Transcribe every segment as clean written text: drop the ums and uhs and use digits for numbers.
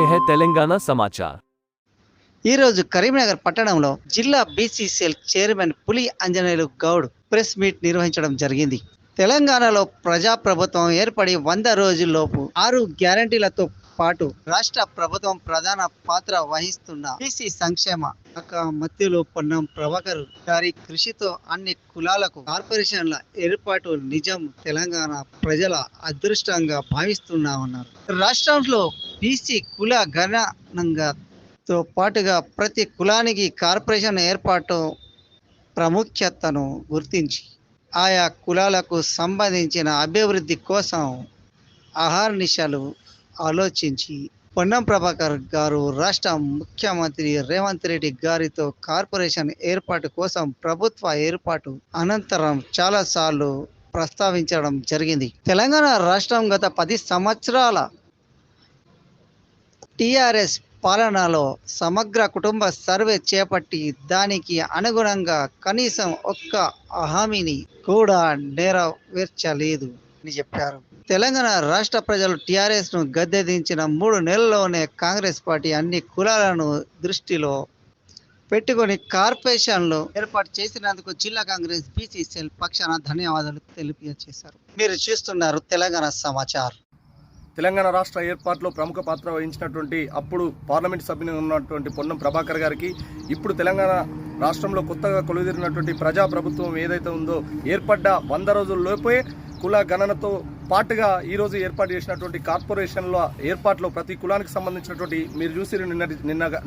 रहे हैं तेलंगाना समाचार। ఈరోజు కరీంనగర్ పట్టణంలో జిల్లా బీసీసీఎల్ చైర్మన్ పులి అంజనేయులు గౌడ్ ప్రెస్ మీట్ నిర్వహించడం జరిగింది. తెలంగాణలో ప్రజాప్రభుత్వం ఏర్పడి 100 రోజుల్లోపు 6 గ్యారంటీలతో పాటు రాష్ట్ర ప్రభుత్వం ప్రధాన పాత్ర వహిస్తున్న బీసీ సంక్షేమ శాఖ మంత్రులు పొన్నం ప్రభాకర్ గారి కృషితో అన్ని కులాలకు కార్పొరేషన్ల ఏర్పాటు నిజం తెలంగాణ ప్రజల అదృష్టంగా భావిస్తున్నామన్నారు. రాష్ట్రంలో బీసీ కుల గణనంగా తో పాటుగా ప్రతి కులానికి కార్పొరేషన్ ఏర్పాటు ప్రాముఖ్యతను గుర్తించి ఆయా కులాలకు సంబంధించిన అభివృద్ధి కోసం అహర్నిశలు ఆలోచించి పొన్నం ప్రభాకర్ గారు రాష్ట్ర ముఖ్యమంత్రి రేవంత్ రెడ్డి గారితో కార్పొరేషన్ ఏర్పాటు కోసం ప్రభుత్వ ఏర్పాటు అనంతరం చాలాసార్లు ప్రస్తావించడం జరిగింది. తెలంగాణ రాష్ట్రం గత 10 సంవత్సరాల టిఆర్ఎస్ పాలనలో సమగ్ర కుటుంబ సర్వే చేపట్టి దానికి అనుగుణంగా కనీసం ఒక్క హామీని కూడా నెరవేర్చలేదు అని చెప్పారు. తెలంగాణ రాష్ట్ర ప్రజలు టిఆర్ఎస్ ను గద్దెదించిన 3 నెలల్లోనే కాంగ్రెస్ పార్టీ అన్ని కులాలను దృష్టిలో పెట్టుకొని కార్పొరేషన్లు ఏర్పాటు చేసినందుకు జిల్లా కాంగ్రెస్ బీసీసీఎల్ పక్షాన ధన్యవాదాలు తెలియజేశారు. మీరు చూస్తున్నారు తెలంగాణ సమాచార్. తెలంగాణ రాష్ట్ర ఏర్పాటులో ప్రముఖ పాత్ర వహించినటువంటి అప్పుడు పార్లమెంట్ సభ్యునిగా ఉన్నటువంటి పొన్నం ప్రభాకర్ గారికి, ఇప్పుడు తెలంగాణ రాష్ట్రంలో కొత్తగా కొలుదిరినటువంటి ప్రజాప్రభుత్వం ఏదైతే ఉందో ఏర్పడ్డ 100 రోజుల్లోపే కుల గణనతో పాటుగా ఈరోజు ఏర్పాటు చేసినటువంటి కార్పొరేషన్ల ఏర్పాటులో ప్రతి కులానికి సంబంధించినటువంటి మీరు చూసి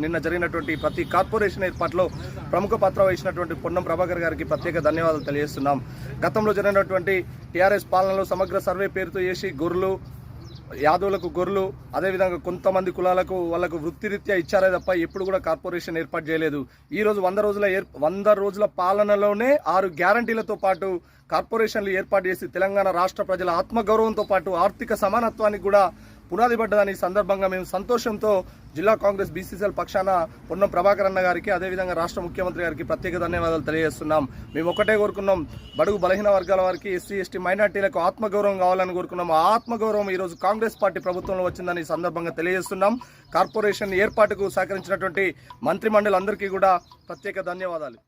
నిన్న జరిగినటువంటి ప్రతి కార్పొరేషన్ ఏర్పాటులో ప్రముఖ పాత్ర వహించినటువంటి పొన్నం ప్రభాకర్ గారికి ప్రత్యేక ధన్యవాదాలు తెలియజేస్తున్నాం. గతంలో జరిగినటువంటి టీఆర్ఎస్ పాలనలో సమగ్ర సర్వే పేరుతో చేసి గొర్రెలు యాదవులకు గొర్రెలు, అదేవిధంగా కొంతమంది కులాలకు వాళ్ళకు వృత్తిరీత్యా ఇచ్చారే తప్ప ఎప్పుడు కూడా కార్పొరేషన్ ఏర్పాటు చేయలేదు. ఈరోజు 100 రోజుల పాలనలోనే 6 గ్యారంటీలతో పాటు కార్పొరేషన్లు ఏర్పాటు చేసి తెలంగాణ రాష్ట్ర ప్రజల ఆత్మగౌరవంతో పాటు ఆర్థిక సమానత్వానికి కూడా పునాది పడ్డదని సందర్భంగా మేము సంతోషంతో జిల్లా కాంగ్రెస్ బీసీసీఎల్ పక్షాన పొన్నం ప్రభాకర్ అన్న గారికి, అదేవిధంగా రాష్ట్ర ముఖ్యమంత్రి గారికి ప్రత్యేక ధన్యవాదాలు తెలియజేస్తున్నాం. మేము ఒకటే కోరుకున్నాం, బడుగు బలహీన వర్గాల వారికి, ఎస్సీ ఎస్టీ మైనార్టీలకు ఆత్మగౌరవం కావాలని కోరుకున్నాం. ఆ ఆత్మగౌరవం ఈరోజు కాంగ్రెస్ పార్టీ ప్రభుత్వంలో వచ్చిందని సందర్భంగా తెలియజేస్తున్నాం. కార్పొరేషన్ ఏర్పాటుకు సహకరించినటువంటి మంత్రి మండలి అందరికీ కూడా ప్రత్యేక ధన్యవాదాలు.